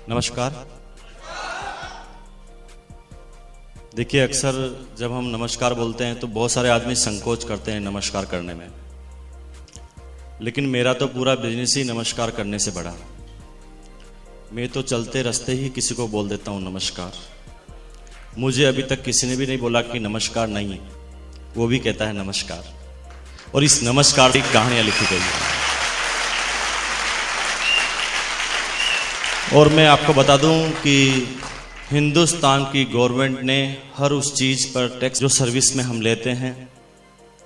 नमस्कार। देखिए, अक्सर जब हम नमस्कार बोलते हैं तो बहुत सारे आदमी संकोच करते हैं नमस्कार करने में, लेकिन मेरा तो पूरा बिजनेस ही नमस्कार करने से बढ़ा। मैं तो चलते रास्ते ही किसी को बोल देता हूँ नमस्कार। मुझे अभी तक किसी ने भी नहीं बोला कि नमस्कार नहीं, वो भी कहता है नमस्कार। और इस नमस्कार की कहानियां लिखी गई है। और मैं आपको बता दूं कि हिंदुस्तान की गवर्नमेंट ने हर उस चीज पर टैक्स जो सर्विस में हम लेते हैं,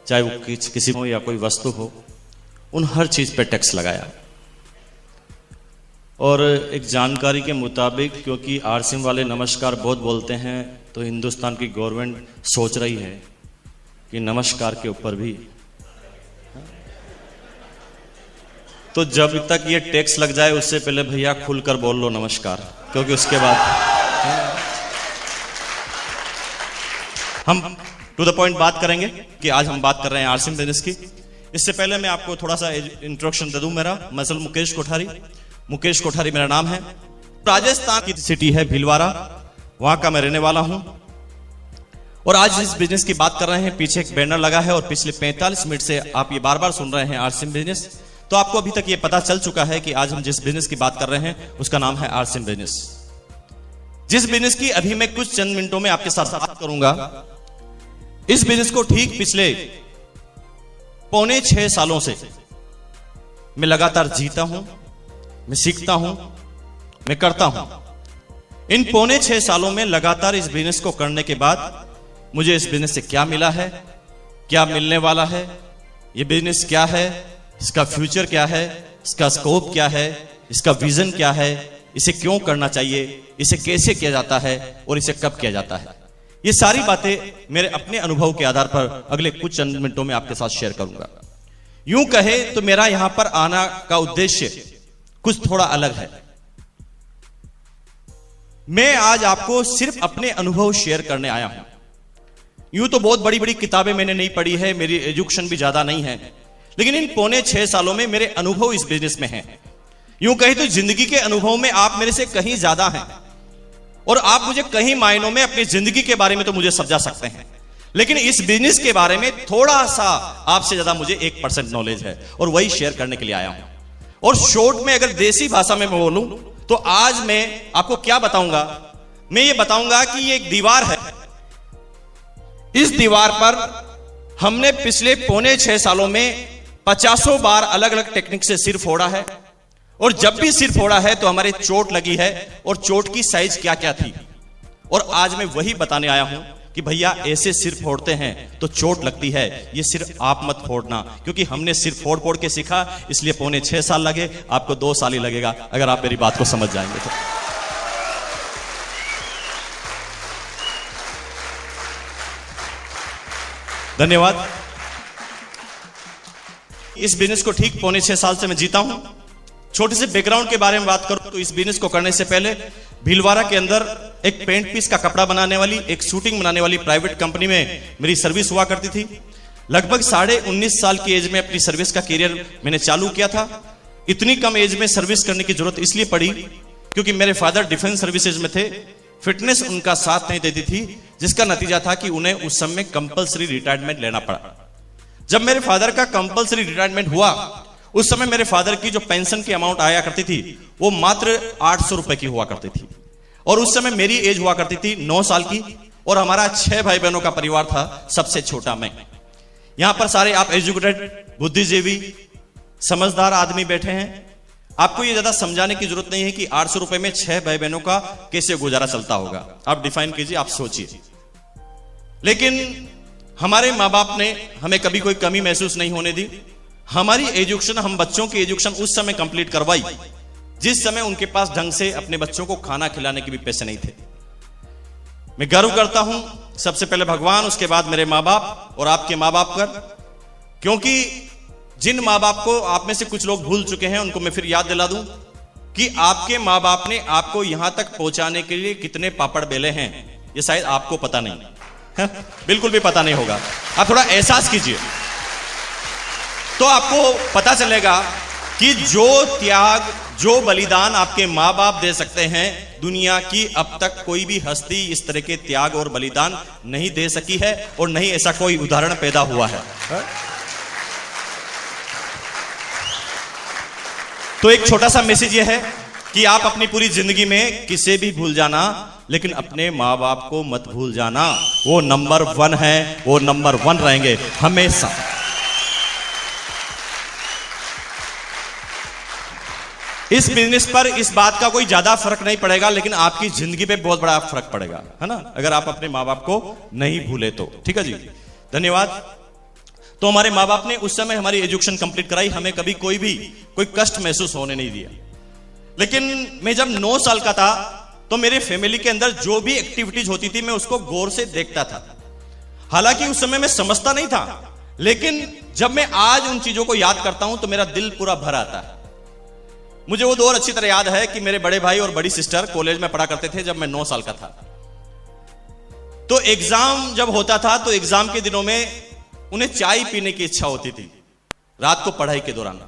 चाहे वो किसी हो या कोई वस्तु हो, उन हर चीज पर टैक्स लगाया। और एक जानकारी के मुताबिक, क्योंकि आरसीएम वाले नमस्कार बहुत बोलते हैं, तो हिंदुस्तान की गवर्नमेंट सोच रही है कि नमस्कार के ऊपर भी, तो जब तक ये टैक्स लग जाए उससे पहले भैया खुलकर बोल लो नमस्कार, क्योंकि उसके बाद हम टू द पॉइंट बात करेंगे कि आज हम बात कर रहे हैं आरसीएम बिजनेस की। इससे पहले मैं आपको थोड़ा सा इंट्रोडक्शन दे दूं। मेरा मसल मुकेश कोठारी मेरा नाम है। राजस्थान की सिटी है भीलवाड़ा, वहां का मैं रहने वाला हूं। और आज इस बिजनेस की बात कर रहे हैं। पीछे एक बैनर लगा है और पिछले 45 मिनट से आप ये बार बार सुन रहे हैं आरसीएम बिजनेस। तो आपको अभी तक ये पता चल चुका है कि आज हम जिस बिजनेस की बात कर रहे हैं उसका नाम है आरसीएम बिजनेस। जिस बिजनेस की अभी मैं कुछ चंद मिनटों में आपके साथ बात करूंगा, इस बिजनेस को ठीक पिछले 5.25 सालों से मैं लगातार जीता हूं, मैं सीखता हूं, मैं करता हूं। इन 5.25 सालों में लगातार इस बिजनेस को करने के बाद मुझे इस बिजनेस से क्या मिला है, क्या मिलने वाला है, यह बिजनेस क्या है, इसका फ्यूचर क्या है, इसका स्कोप क्या है, इसका विजन क्या है, इसे क्यों करना चाहिए, इसे कैसे किया जाता है और इसे कब किया जाता है, ये सारी बातें मेरे अपने अनुभव के आधार पर अगले कुछ चंद मिनटों में आपके साथ शेयर करूंगा। यूं कहे तो मेरा यहां पर आना का उद्देश्य कुछ थोड़ा अलग है। मैं आज आपको सिर्फ अपने अनुभव शेयर करने आया हूं। यूं तो बहुत बड़ी बड़ी किताबें मैंने नहीं पढ़ी है, मेरी एजुकेशन भी ज्यादा नहीं है, लेकिन इन 5.25 सालों में मेरे अनुभव इस बिजनेस में हैं। यूं कहे तो जिंदगी के अनुभव में आप मेरे से कहीं ज्यादा हैं और आप मुझे कहीं मायनों में अपनी जिंदगी के बारे में तो मुझे समझा सकते हैं, लेकिन इस बिजनेस के बारे में थोड़ा सा आपसे ज्यादा मुझे 1% नॉलेज है और वही शेयर करने के लिए आया हूं। और शॉर्ट में अगर देसी भाषा में मैं बोलूं तो आज मैं आपको क्या बताऊंगा, मैं ये बताऊंगा कि ये एक दीवार है। इस दीवार पर हमने पिछले 5.25 सालों में 50 बार अलग अलग टेक्निक से सिर फोड़ा है, और जब भी सिर फोड़ा है तो हमारे चोट लगी है, और चोट की साइज क्या क्या थी। और आज मैं वही बताने आया हूं कि भैया ऐसे सिर फोड़ते हैं तो चोट लगती है, ये सिर्फ आप मत फोड़ना, क्योंकि हमने सिर फोड़ फोड़ के सीखा, इसलिए 5.25 साल लगे, आपको 2 साल ही लगेगा अगर आप मेरी बात को समझ जाएंगे तो। धन्यवाद। इस बिजनेस को ठीक 5.25 साल से मैं जीता हूं। छोटे से बैकग्राउंड के बारे में बात करूं तो इस बिजनेस को करने से पहले भीलवाड़ा के अंदर एक पेंट पीस का कपड़ा बनाने वाली, एक शूटिंग बनाने वाली प्राइवेट कंपनी में मेरी सर्विस हुआ करती थी। लगभग 19.5 साल की एज में अपनी सर्विस का करियर मैंने चालू किया था। इतनी कम एज में सर्विस करने की जरूरत इसलिए पड़ी क्योंकि मेरे फादर डिफेंस सर्विसेज में थे। फिटनेस उनका साथ नहीं देती थी, जिसका नतीजा था कि उन्हें उस समय कंपल्सरी रिटायरमेंट लेना पड़ा। जब मेरे फादर का कंपल्सरी रिटायरमेंट हुआ, उस समय मेरे फादर की जो पेंशन की अमाउंट आया करती थी वो मात्र 800 रुपए की हुआ करती थी। और उस समय मेरी एज हुआ करती थी 9 साल की, और हमारा 6 भाई बहनों का परिवार था, सबसे छोटा मैं। यहां पर सारे आप एजुकेटेड, बुद्धिजीवी, समझदार आदमी बैठे हैं। आपको ये ज्यादा समझाने की जरूरत नहीं है कि 800 रुपए में 6 भाई बहनों का कैसे गुजारा चलता होगा। आप डिफाइन कीजिए, आप सोचिए। लेकिन हमारे माँ बाप ने हमें कभी कोई कमी महसूस नहीं होने दी। हमारी एजुकेशन, हम बच्चों की एजुकेशन उस समय कंप्लीट करवाई जिस समय उनके पास ढंग से अपने बच्चों को खाना खिलाने के भी पैसे नहीं थे। मैं गर्व करता हूं सबसे पहले भगवान, उसके बाद मेरे माँ बाप और आपके माँ बाप पर, क्योंकि जिन माँ बाप को आप में से कुछ लोग भूल चुके हैं उनको मैं फिर याद दिला दूं कि आपके माँ बाप ने आपको यहां तक पहुंचाने के लिए कितने पापड़ बेले हैं, ये शायद आपको पता नहीं, बिल्कुल भी पता नहीं होगा। आप थोड़ा एहसास कीजिए तो आपको पता चलेगा कि जो त्याग, जो बलिदान आपके मां बाप दे सकते हैं, दुनिया की अब तक कोई भी हस्ती इस तरह के त्याग और बलिदान नहीं दे सकी है और नहीं ऐसा कोई उदाहरण पैदा हुआ है। तो एक छोटा सा मैसेज यह है कि आप अपनी पूरी जिंदगी में किसे भी भूल जाना, लेकिन अपने मां बाप को मत भूल जाना। वो नंबर 1 है, वो नंबर 1 रहेंगे हमेशा। इस बिजनेस पर इस बात का कोई ज्यादा फर्क नहीं पड़ेगा, लेकिन आपकी जिंदगी पे बहुत बड़ा फर्क पड़ेगा, है ना, अगर आप अपने मां बाप को नहीं भूले तो। ठीक है जी, धन्यवाद। तो हमारे मां बाप ने उस समय हमारी एजुकेशन कंप्लीट कराई, हमें कभी कोई कष्ट महसूस होने नहीं दिया। लेकिन मैं जब 9 साल का था तो मेरे फैमिली के अंदर जो भी एक्टिविटीज होती थी मैं उसको गौर से देखता था। हालांकि उस समय मैं समझता नहीं था, लेकिन जब मैं आज उन चीजों को याद करता हूं तो मेरा दिल पूरा भर आता है। मुझे वो दौर अच्छी तरह याद है कि मेरे बड़े भाई और बड़ी सिस्टर कॉलेज में पढ़ा करते थे जब मैं 9 साल का था। तो एग्जाम जब होता था तो एग्जाम के दिनों में उन्हें चाय पीने की इच्छा होती थी रात को पढ़ाई के दौरान।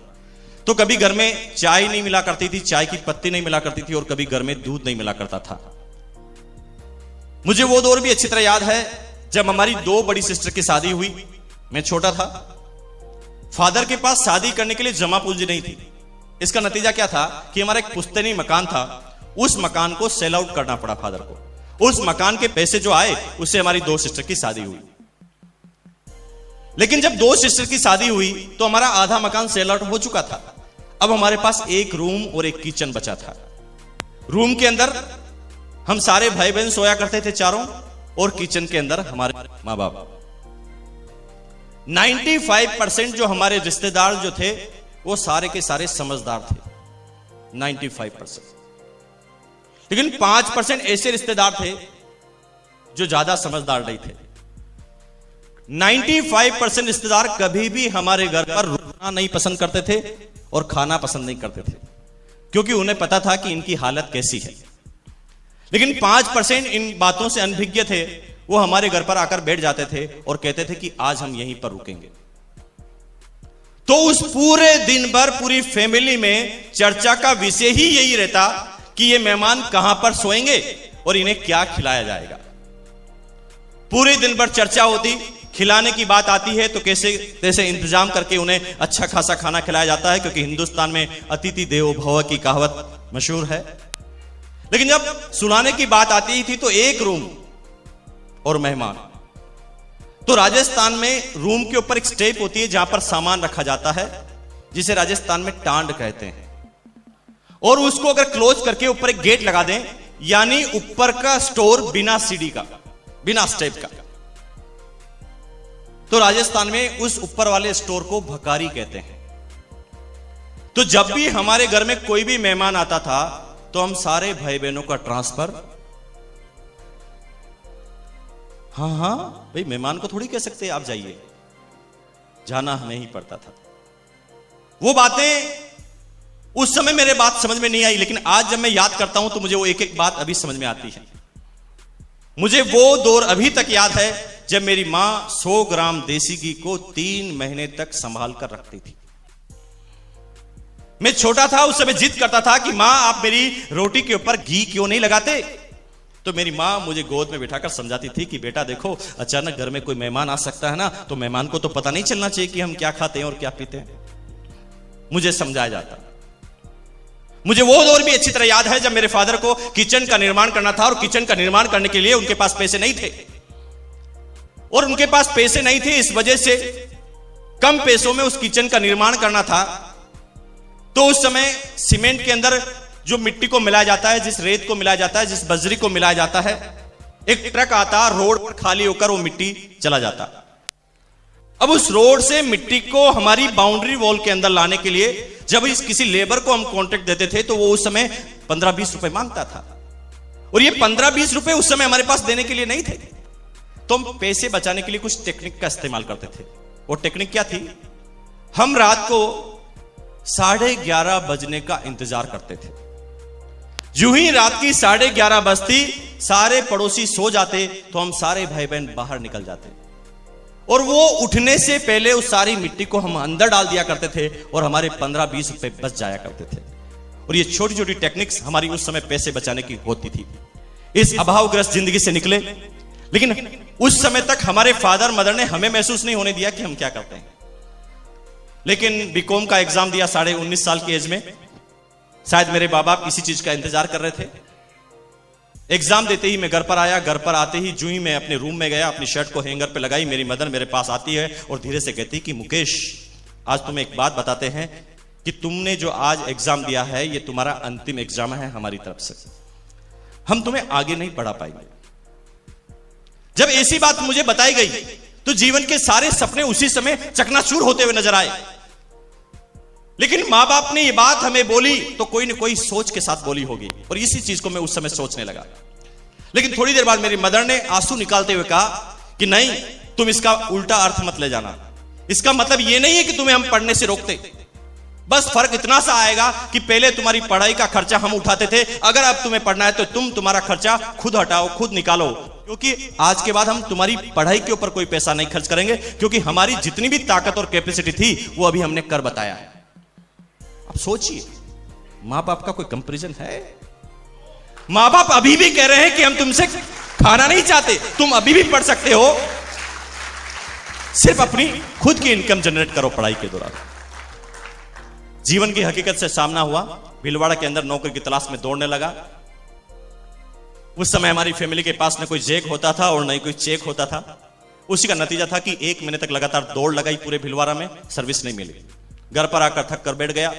तो कभी घर में चाय नहीं मिला करती थी, चाय की पत्ती नहीं मिला करती थी, और कभी घर में दूध नहीं मिला करता था। मुझे वो दौर भी अच्छी तरह याद है जब हमारी 2 बड़ी सिस्टर की शादी हुई। मैं छोटा था, फादर के पास शादी करने के लिए जमा पूंजी नहीं थी। इसका नतीजा क्या था कि हमारा एक पुश्तैनी मकान था, उस मकान को सेल आउट करना पड़ा फादर को। उस मकान के पैसे जो आए उससे हमारी 2 सिस्टर की शादी हुई। लेकिन जब 2 सिस्टर की शादी हुई तो हमारा आधा मकान सेल आउट हो चुका था। अब हमारे पास एक रूम और एक किचन बचा था। रूम के अंदर हम सारे भाई बहन सोया करते थे चारों, और किचन के अंदर हमारे मां बाप। 95% जो हमारे रिश्तेदार जो थे वो सारे के सारे समझदार थे, 95%। लेकिन 5% ऐसे रिश्तेदार थे जो ज्यादा समझदार नहीं थे। 95% रिश्तेदार कभी भी हमारे घर पर रुकना नहीं पसंद करते थे और खाना पसंद नहीं करते थे, क्योंकि उन्हें पता था कि इनकी हालत कैसी है। लेकिन 5% इन बातों से अनभिज्ञ थे, वो हमारे घर पर आकर बैठ जाते थे और कहते थे कि आज हम यहीं पर रुकेंगे। तो उस पूरे दिन भर पूरी फैमिली में चर्चा का विषय ही यही रहता कि ये मेहमान कहां पर सोएंगे और इन्हें क्या खिलाया जाएगा। पूरे दिन भर चर्चा होती, खिलाने की बात आती है तो कैसे इंतजाम करके उन्हें अच्छा खासा खाना खिलाया जाता है, क्योंकि हिंदुस्तान में अतिथि देवो भव की कहावत मशहूर है। लेकिन जब सुलाने की बात आती थी तो एक रूम और मेहमान। तो राजस्थान में रूम के ऊपर एक स्टेप होती है जहां पर सामान रखा जाता है, जिसे राजस्थान में टांड कहते हैं, और उसको अगर क्लोज करके ऊपर एक गेट लगा दें, यानी ऊपर का स्टोर बिना सीढ़ी का, बिना स्टेप का, तो राजस्थान में उस ऊपर वाले स्टोर को भकारी कहते हैं। तो जब भी हमारे घर में कोई भी मेहमान आता था तो हम सारे भाई बहनों का ट्रांसफर, हाँ भाई मेहमान को थोड़ी कह सकते आप जाइए, जाना हमें ही पड़ता था। वो बातें उस समय मेरे बात समझ में नहीं आई, लेकिन आज जब मैं याद करता हूं तो मुझे वो एक एक बात अभी समझ में आती है। मुझे वो दौर अभी तक याद है जब मेरी मां 100 ग्राम देसी घी को 3 महीने तक संभाल कर रखती थी। मैं छोटा था, उस समय जिद करता था कि मां आप मेरी रोटी के ऊपर घी क्यों नहीं लगाते। तो मेरी मां मुझे गोद में बिठाकर समझाती थी कि बेटा देखो, अचानक घर में कोई मेहमान आ सकता है ना, तो मेहमान को तो पता नहीं चलना चाहिए कि हम क्या खाते हैं और क्या पीते हैं। मुझे समझाया जाता। मुझे वो दौर भी अच्छी तरह याद है जब मेरे फादर को किचन का निर्माण करना था, और किचन का निर्माण करने के लिए उनके पास पैसे नहीं थे, और उनके पास पैसे नहीं थे इस वजह से कम पैसों में उस किचन का निर्माण करना था। तो उस समय सीमेंट के अंदर जो मिट्टी को मिलाया जाता है, जिस रेत को मिलाया जाता है, जिस बजरी को मिलाया जाता है, एक ट्रक आता, रोड पर खाली होकर वो मिट्टी चला जाता। अब उस रोड से मिट्टी को हमारी बाउंड्री वॉल के अंदर लाने के लिए जब इस किसी लेबर को हम कॉन्ट्रैक्ट देते थे तो वो उस समय 15-20 रुपए मांगता था, और ये 15-20 रुपए उस समय हमारे पास देने के लिए नहीं थे। तो हम पैसे बचाने के लिए कुछ टेक्निक का इस्तेमाल करते थे। वो टेक्निक क्या थी? हम रात को 11:30 बजने का इंतजार करते थे। यूं ही रात की 11:30 बजती, सारे पड़ोसी सो जाते तो हम सारे भाई बहन बाहर निकल जाते और वो उठने से पहले उस सारी मिट्टी को हम अंदर डाल दिया करते थे और हमारे 15-20 रुपए बच जाया करते थे। और ये छोटी छोटी टेक्निक्स हमारी उस समय पैसे बचाने की होती थी। इस अभावग्रस्त जिंदगी से निकले, लेकिन उस समय तक हमारे फादर मदर ने हमें महसूस नहीं होने दिया कि हम क्या करते हैं। लेकिन बीकॉम का एग्जाम दिया 19.5 साल की एज में। शायद मेरे माँ बाप इसी चीज का इंतजार कर रहे थे। एग्जाम देते ही मैं घर पर आया। घर पर आते ही जूं ही मैं अपने रूम में गया, अपनी शर्ट को हैंगर पे लगाई, मेरी मदर मेरे पास आती है और धीरे से कहती कि मुकेश, आज तुम्हें एक बात बताते हैं कि तुमने जो आज एग्जाम दिया है ये तुम्हारा अंतिम एग्जाम है हमारी तरफ से, हम तुम्हें आगे नहीं बढ़ा पाएंगे। जब ऐसी बात मुझे बताई गई तो जीवन के सारे सपने उसी समय चकनाचूर होते हुए नजर आए। लेकिन मां बाप ने ये बात हमें बोली तो कोई न कोई सोच के साथ बोली होगी, और इसी चीज को मैं उस समय सोचने लगा। लेकिन थोड़ी देर बाद मेरी मदर ने आंसू निकालते हुए कहा कि नहीं, तुम इसका उल्टा अर्थ मत ले जाना। इसका मतलब ये नहीं है कि तुम्हें हम पढ़ने से रोकते, बस फर्क इतना सा आएगा कि पहले तुम्हारी पढ़ाई का खर्चा हम उठाते थे, अगर अब तुम्हें पढ़ना है तो तुम तुम्हारा खर्चा खुद हटाओ, खुद निकालो, क्योंकि आज के बाद हम तुम्हारी पढ़ाई के ऊपर कोई पैसा नहीं खर्च करेंगे, क्योंकि हमारी जितनी भी ताकत और कैपेसिटी थी वो अभी हमने कर बताया है। अब सोचिए, मां बाप का कोई कंपैरिजन है? मां बाप अभी भी कह रहे हैं कि हम तुमसे खाना नहीं चाहते, तुम अभी भी पढ़ सकते हो, सिर्फ अपनी खुद की इनकम जनरेट करो पढ़ाई के दौरान। जीवन की हकीकत से सामना हुआ। भीलवाड़ा के अंदर नौकरी की तलाश में दौड़ने लगा। उस समय हमारी फैमिली के पास न कोई जैक होता था और न ही कोई चेक होता था। उसी का नतीजा था कि 1 महीने तक लगातार दौड़ लगाई पूरे भीलवाड़ा में, सर्विस नहीं मिली। घर पर आकर थक कर बैठ गया।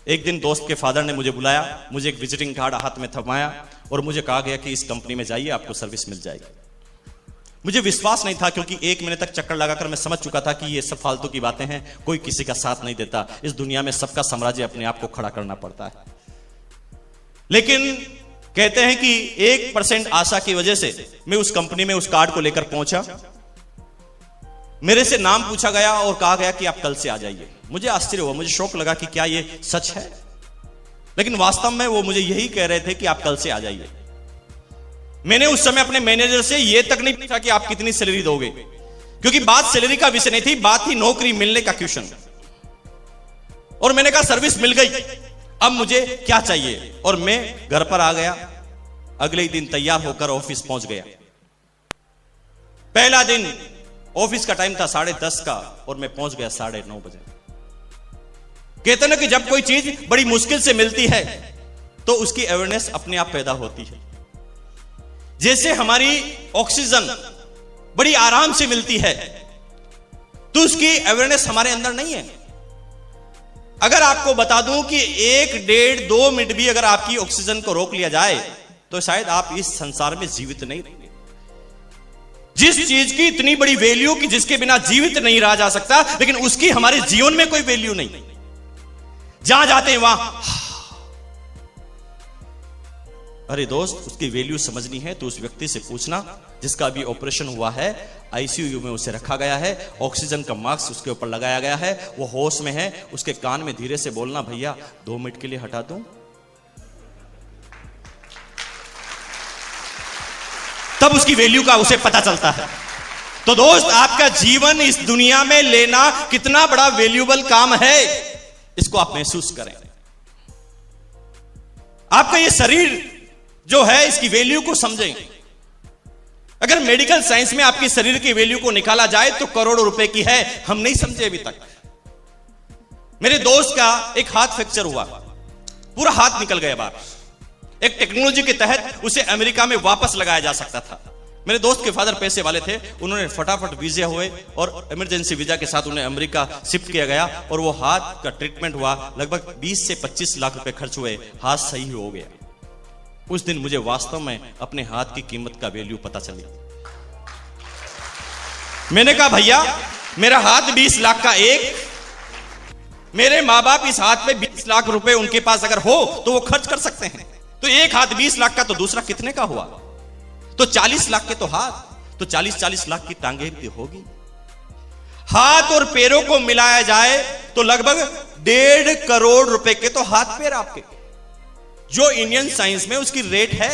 एक दिन दोस्त के फादर ने मुझे बुलाया, मुझे एक विजिटिंग कार्ड हाथ में थमाया और मुझे कहा गया कि इस कंपनी में जाइए, आपको सर्विस मिल जाएगी। मुझे विश्वास नहीं था, क्योंकि 1 महीने तक चक्कर लगाकर मैं समझ चुका था कि ये सब फालतू की बातें हैं, कोई किसी का साथ नहीं देता। इस दुनिया में सबका साम्राज्य अपने आप को खड़ा करना पड़ता है। लेकिन कहते हैं कि 1% आशा की वजह से मैं उस कंपनी में उस कार्ड को लेकर पहुंचा। मेरे से नाम पूछा गया और कहा गया कि आप कल से आ जाइए। मुझे आश्चर्य हुआ, मुझे शौक लगा कि क्या ये सच है, लेकिन वास्तव में वो मुझे यही कह रहे थे कि आप कल से आ जाइए। मैंने उस समय अपने मैनेजर से यह तक नहीं पूछा कि आप कितनी सैलरी दोगे, क्योंकि बात सैलरी का विषय नहीं थी, बात थी नौकरी मिलने का क्वेश्चन। और मैंने कहा सर्विस मिल गई, अब मुझे क्या चाहिए, और मैं घर पर आ गया। अगले ही दिन तैयार होकर ऑफिस पहुंच गया। पहला दिन ऑफिस का टाइम था 10:30 का और मैं पहुंच गया 9:30 बजे। कहते ना कि जब कोई चीज बड़ी मुश्किल से मिलती है तो उसकी अवेयरनेस अपने आप पैदा होती है। जैसे हमारी ऑक्सीजन बड़ी आराम से मिलती है तो उसकी अवेयरनेस हमारे अंदर नहीं है। अगर आपको बता दूं कि 1, 1.5, 2 मिनट भी अगर आपकी ऑक्सीजन को रोक लिया जाए तो शायद आप इस संसार में जीवित नहीं रहेंगे। जिस चीज की इतनी बड़ी वैल्यू कि जिसके बिना जीवित नहीं रहा जा सकता, लेकिन उसकी हमारे जीवन में कोई वैल्यू नहीं। जहां जाते हैं वहां, अरे दोस्त, उसकी वैल्यू समझनी है तो उस व्यक्ति से पूछना जिसका अभी ऑपरेशन हुआ है, आईसीयू में उसे रखा गया है, ऑक्सीजन का मास्क उसके ऊपर लगाया गया है, वो होश में है, उसके कान में धीरे से बोलना, भैया 2 मिनट के लिए हटा दूं। तब उसकी वैल्यू का उसे पता चलता है। तो दोस्त, आपका जीवन इस दुनिया में लेना कितना बड़ा वैल्यूबल काम है, इसको आप महसूस करें। आपका ये शरीर जो है, इसकी वैल्यू को समझें। अगर मेडिकल साइंस में आपकी शरीर की वैल्यू को निकाला जाए तो करोड़ों रुपए की है, हम नहीं समझे अभी तक। मेरे दोस्त का एक हाथ फ्रैक्चर हुआ, पूरा हाथ निकल गया बाहर। एक टेक्नोलॉजी के तहत उसे अमेरिका में वापस लगाया जा सकता था। मेरे दोस्त के फादर पैसे वाले थे, उन्होंने फटाफट वीजा हुए और इमरजेंसी वीजा के साथ उन्हें अमेरिका शिफ्ट किया गया और वो हाथ का ट्रीटमेंट हुआ। लगभग 20 से 25 लाख रुपए खर्च हुए, हाथ सही हो गया। उस दिन मुझे वास्तव में अपने हाथ की कीमत का वैल्यू पता चली। मैंने कहा, भैया मेरा हाथ 20 लाख का एक, मेरे माँ बाप इस हाथ पे 20 लाख रुपए उनके पास अगर हो तो वो खर्च कर सकते हैं। तो एक हाथ 20 लाख का, तो दूसरा कितने का हुआ? तो 40 लाख के तो हाथ, तो 40-40 लाख की टांगे भी होगी। हाथ और पैरों को मिलाया जाए तो लगभग 1.5 करोड़ रुपए के तो हाथ पैर आपके, जो इंडियन साइंस में उसकी रेट है।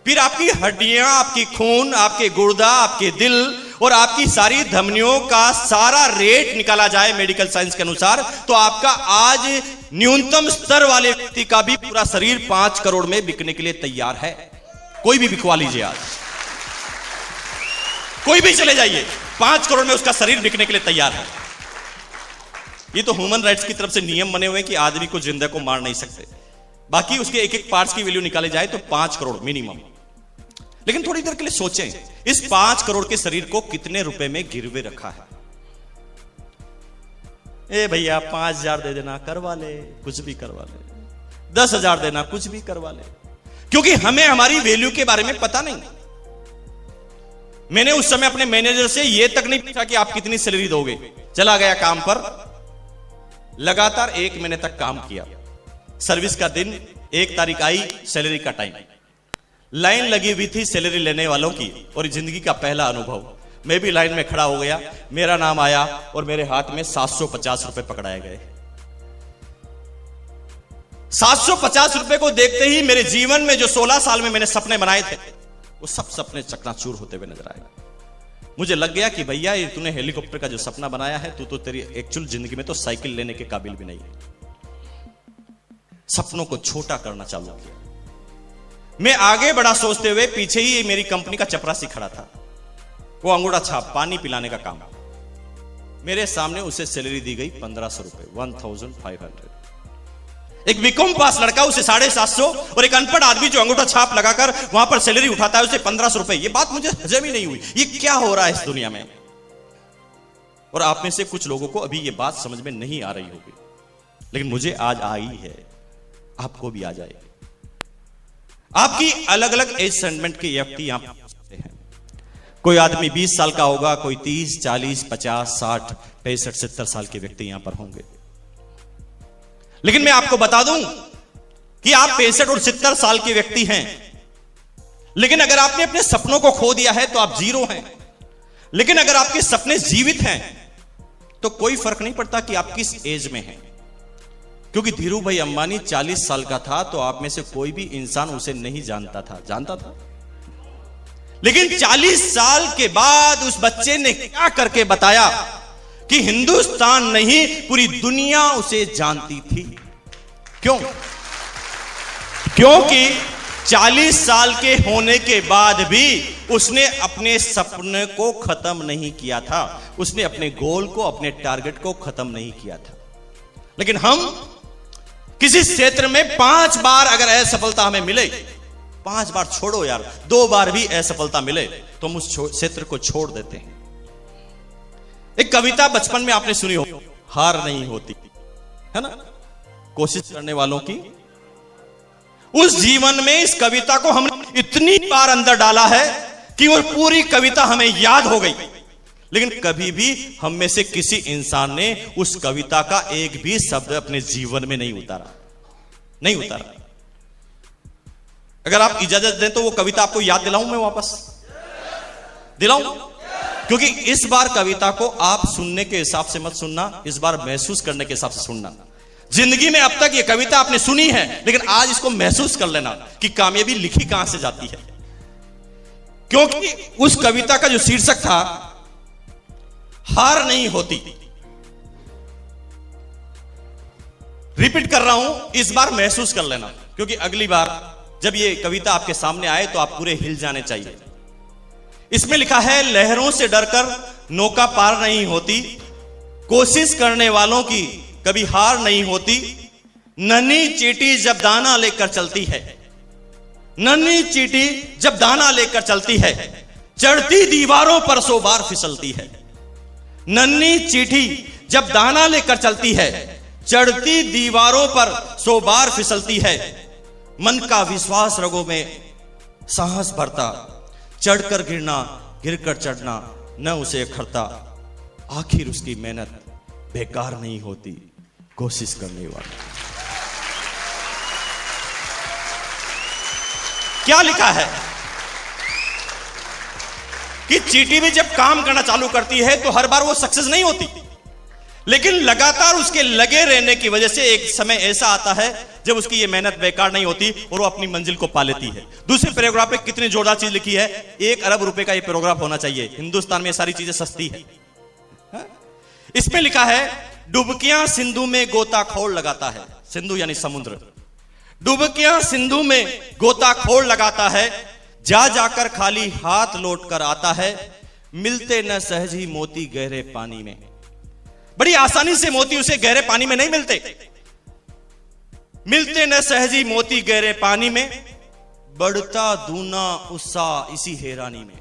फिर आपकी हड्डियां, आपकी खून, आपके गुर्दा, आपके दिल और आपकी सारी धमनियों का सारा रेट निकाला जाए मेडिकल साइंस के अनुसार, तो आपका आज न्यूनतम स्तर वाले व्यक्ति का भी पूरा शरीर 5 करोड़ में बिकने के लिए तैयार है। कोई भी बिकवा लीजिए, आज कोई भी चले जाइए, 5 करोड़ में उसका शरीर बिकने के लिए तैयार है। ये तो ह्यूमन राइट्स की तरफ से नियम बने हुए हैं कि आदमी को जिंदा को मार नहीं सकते, बाकी उसके एक एक पार्ट्स की वैल्यू निकाले जाए तो 5 करोड़ मिनिमम। लेकिन थोड़ी देर के लिए सोचें, इस 5 करोड़ के शरीर को कितने रुपए में गिरवे रखा है? ए भैया 5,000 दे देना, करवा ले, कुछ भी करवा ले, 10,000 देना, कुछ भी करवा ले, क्योंकि हमें हमारी वैल्यू के बारे में पता नहीं। मैंने उस समय अपने मैनेजर से यह तक नहीं पूछा कि आप कितनी सैलरी दोगे, चला गया काम पर, लगातार 1 महीने तक काम किया। सर्विस का दिन, 1 तारीख आई, सैलरी का टाइम, लाइन लगी हुई थी सैलरी लेने वालों की, और जिंदगी का पहला अनुभव, मैं भी लाइन में खड़ा हो गया, मेरा नाम आया और मेरे हाथ में 750 रुपए पकड़ाए गए। 750 रुपए को देखते ही मेरे जीवन में जो 16 साल में मैंने सपने बनाए थे, वो सब सपने चकनाचूर होते हुए नजर आए। मुझे लग गया कि भैया ये तूने हेलीकॉप्टर का जो सपना बनाया है, तू तो तेरी एक्चुअल जिंदगी में तो साइकिल लेने के काबिल भी नहीं है। सपनों को छोटा करना चालू किया। मैं आगे बढ़ा सोचते हुए, पीछे ही मेरी कंपनी का चपरासी खड़ा था, वो अंगूठा छाप पानी पिलाने का काम। मेरे सामने उसे सैलरी दी गई 1500 रुपए, 1500। एक बीकॉम पास लड़का उसे 750, और एक अनपढ़ आदमी जो अंगूठा छाप लगाकर वहां पर सैलरी उठाता है उसे 1500 रुपए। ये बात मुझे हजम ही नहीं हुई, ये क्या हो रहा है इस दुनिया में? और आप में से कुछ लोगों को अभी ये बात समझ में नहीं आ रही होगी, लेकिन मुझे आज आई है, आपको भी आ जाएगी। आपकी अलग अलग एज सेगमेंट के व्यक्ति यहां पर हैं। कोई आदमी 20 साल का होगा, कोई 30, 40, 50, 60, 65, 70 साल के व्यक्ति यहां पर होंगे। लेकिन मैं आपको बता दूं कि आप 65 और 70 साल के व्यक्ति हैं, लेकिन अगर आपने अपने सपनों को खो दिया है तो आप जीरो हैं। लेकिन अगर आपके सपने जीवित हैं तो कोई फर्क नहीं पड़ता कि आप किस एज में हैं, क्योंकि धीरू भाई अंबानी 40 साल का था तो आप में से कोई भी इंसान उसे नहीं जानता था, जानता था। लेकिन 40 साल के बाद उस बच्चे ने क्या करके बताया कि हिंदुस्तान नहीं पूरी दुनिया उसे जानती थी। क्यों? क्योंकि 40 साल के होने के बाद भी उसने अपने सपने को खत्म नहीं किया था, उसने अपने गोल को, अपने टारगेट को खत्म नहीं किया था। लेकिन हम किसी क्षेत्र में 5 बार अगर असफलता हमें मिले, 5 बार छोड़ो यार, 2 बार भी असफलता मिले तो हम उस क्षेत्र को छोड़ देते हैं। एक कविता बचपन में आपने सुनी हो, हार नहीं होती, है ना, कोशिश करने वालों की। उस जीवन में इस कविता को हमने इतनी बार अंदर डाला है कि वो पूरी कविता हमें याद हो गई, लेकिन कभी भी हम में से किसी इंसान ने उस कविता का एक भी शब्द अपने जीवन में नहीं उतारा, नहीं उतारा। अगर आप इजाजत दें तो वो कविता आपको याद दिलाऊं, मैं वापस दिलाऊं, क्योंकि इस बार कविता को आप सुनने के हिसाब से मत सुनना, इस बार महसूस करने के हिसाब से सुनना। जिंदगी में अब तक ये कविता आपने सुनी है, लेकिन आज इसको महसूस कर लेना कि कामयाबी लिखी कहां से जाती है। क्योंकि उस कविता का जो शीर्षक था, हार नहीं होती। रिपीट कर रहा हूं, इस बार महसूस कर लेना, क्योंकि अगली बार जब ये कविता आपके सामने आए तो आप पूरे हिल जाने चाहिए। इसमें लिखा है, लहरों से डरकर नौका पार नहीं होती, कोशिश करने वालों की कभी हार नहीं होती। नन्ही चींटी जब दाना लेकर चलती है, नन्ही चींटी जब दाना लेकर चलती है, चढ़ती दीवारों पर 100 बार फिसलती है। नन्ही चींटी जब दाना लेकर चलती है, चढ़ती दीवारों पर 100 बार फिसलती है। मन का विश्वास रगों में साहस भरता, चढ़कर गिरना, गिरकर चढ़ना न उसे अखरता। आखिर उसकी मेहनत बेकार नहीं होती, कोशिश करने वाला। क्या लिखा है कि चींटी भी जब काम करना चालू करती है तो हर बार वो सक्सेस नहीं होती, लेकिन लगातार उसके लगे रहने की वजह से एक समय ऐसा आता है जब उसकी ये मेहनत बेकार नहीं होती और वो अपनी मंजिल को पा लेती है। दूसरे पैराग्राफ में कितनी जोरदार चीज लिखी है, 1 अरब रुपए का ये पैराग्राफ होना चाहिए। हिंदुस्तान में ये सारी चीजें सस्ती है। इसमें लिखा है, डुबकियां सिंधु में गोताखोर लगाता है। सिंधु यानी समुद्र। डुबकियां सिंधु में गोताखोर लगाता है, जा जाकर खाली हाथ लौट कर आता है, मिलते न सहज ही मोती गहरे पानी में। बड़ी आसानी से मोती उसे गहरे पानी में नहीं मिलते। मिलते न सहजी मोती गहरे पानी में, बढ़ता दूना उत्साह इसी हैरानी में।